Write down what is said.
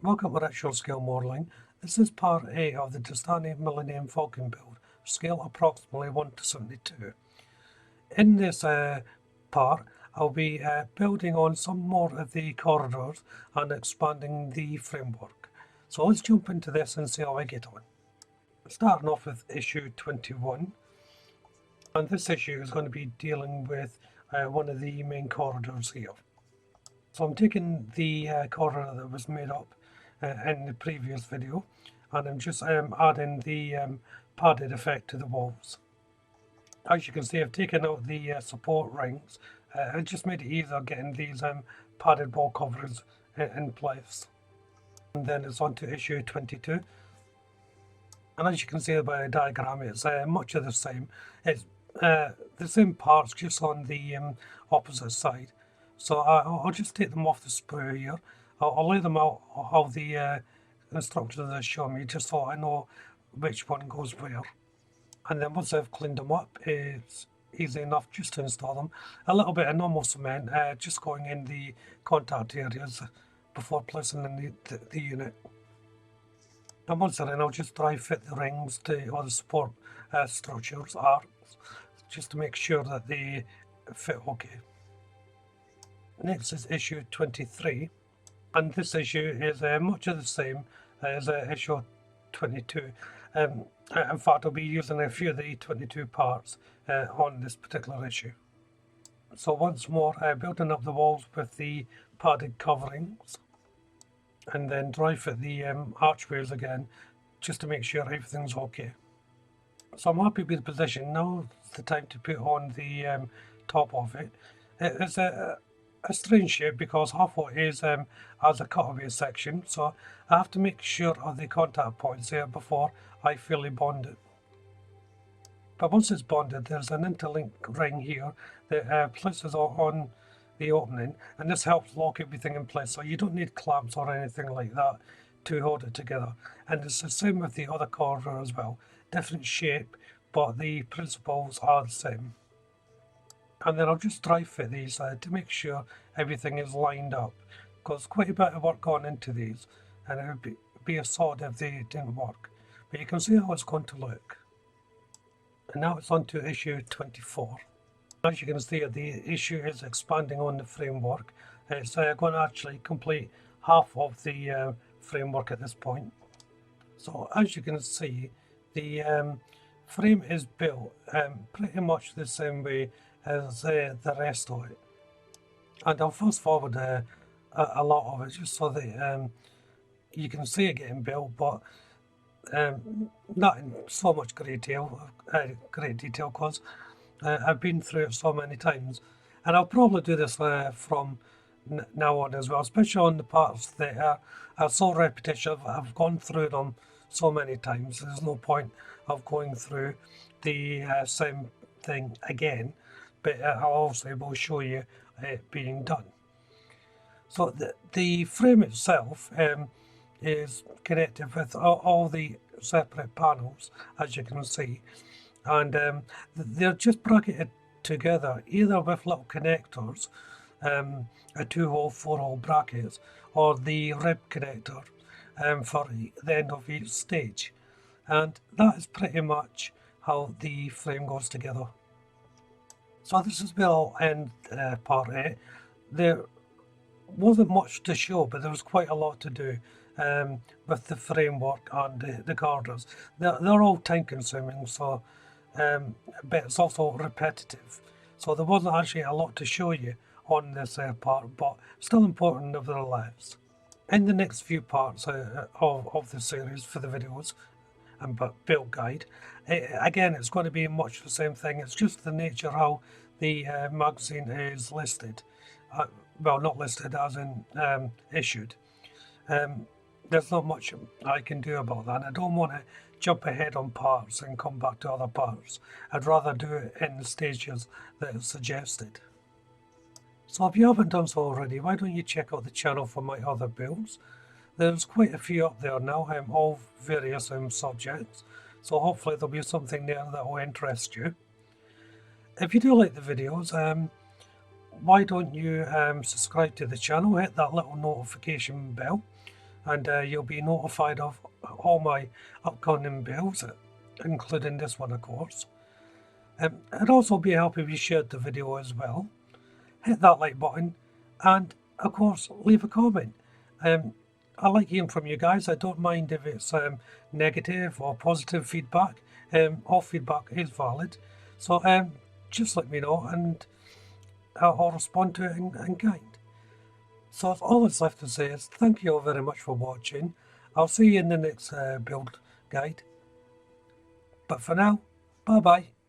Welcome to Actual Scale Modelling. This is part A of the DeAgostini Millennium Falcon build, scale approximately 1 to 72. In this part, I'll be building on some more of the corridors and expanding the framework. So let's jump into this and see how I get on. Starting off with issue 21, and this issue is going to be dealing with one of the main corridors here. So I'm taking the corridor that was made up in the previous video, and I'm just adding the padded effect to the walls. As you can see, I've taken out the support rings. It just made it easier getting these padded wall covers in place. And then it's on to issue 22. And as you can see by the diagram, it's much of the same. It's the same parts, just on the opposite side. So I'll just take them off the sprue here. I'll lay them out how the instructions are showing me, just so I know which one goes where. And then once I've cleaned them up, it's easy enough just to install them. A little bit of normal cement, just going in the contact areas before placing in the unit. And once they're in, I'll just dry fit the rings to or the support structures, arcs, just to make sure that they fit okay. Next is issue 23, and this issue is much of the same as issue 22. In fact, I'll be using a few of the 22 parts on this particular issue. So once more, building up the walls with the padded coverings, and then dry fit the archways again, just to make sure everything's okay. So I'm happy with the position. Now's the time to put on the top of it. It's a strange shape because half of it is as a cutaway section, so I have to make sure of the contact points here before I fully bond it. But once it's bonded, there's an interlink ring here that places on the opening, and this helps lock everything in place, so you don't need clamps or anything like that to hold it together. And it's the same with the other corridor as well. Different shape, but the principles are the same. And then I'll just dry fit these to make sure everything is lined up, because quite a bit of work gone into these, and it would be a sod if they didn't work. But you can see how it's going to look. And now it's on to issue 24. As you can see, the issue is expanding on the framework. It's going to actually complete half of the framework at this point. So as you can see, the frame is built pretty much the same way as the rest of it. And I'll fast forward a lot of it just so that you can see it getting built, but not in so much great detail because I've been through it so many times. And I'll probably do this from now on as well, especially on the parts that are so repetitive. I've gone through them so many times. There's no point of going through the same thing again, but I'll also will show you it being done. So the frame itself is connected with all the separate panels, as you can see, and they're just bracketed together either with little connectors, a 2-hole, 4-hole brackets, or the rib connector for the end of each stage. And that is pretty much how the frame goes together. So this is where I'll end part A. There wasn't much to show, but there was quite a lot to do with the framework and the corridors. They're all time consuming, so but it's also repetitive. So there wasn't actually a lot to show you on this part, but still important nevertheless. In the next few parts of the series for the videos and build guide, again it's going to be much the same thing. It's just the nature how the magazine is listed. Well, not listed as in issued. There's not much I can do about that. I don't want to jump ahead on parts and come back to other parts. I'd rather do it in the stages that are suggested. So if you haven't done so already, why don't you check out the channel for my other builds? There's quite a few up there now, all various subjects, so hopefully there'll be something there that will interest you. If you do like the videos, why don't you subscribe to the channel, hit that little notification bell, and you'll be notified of all my upcoming builds, including this one, of course. It'd also be helpful if you shared the video as well. Hit that like button, and of course leave a comment. I like hearing from you guys. I don't mind if it's negative or positive feedback. All feedback is valid, so just let me know, and I'll respond to it in kind. So all that's left to say is thank you all very much for watching. I'll see you in the next build guide. But for now, bye bye.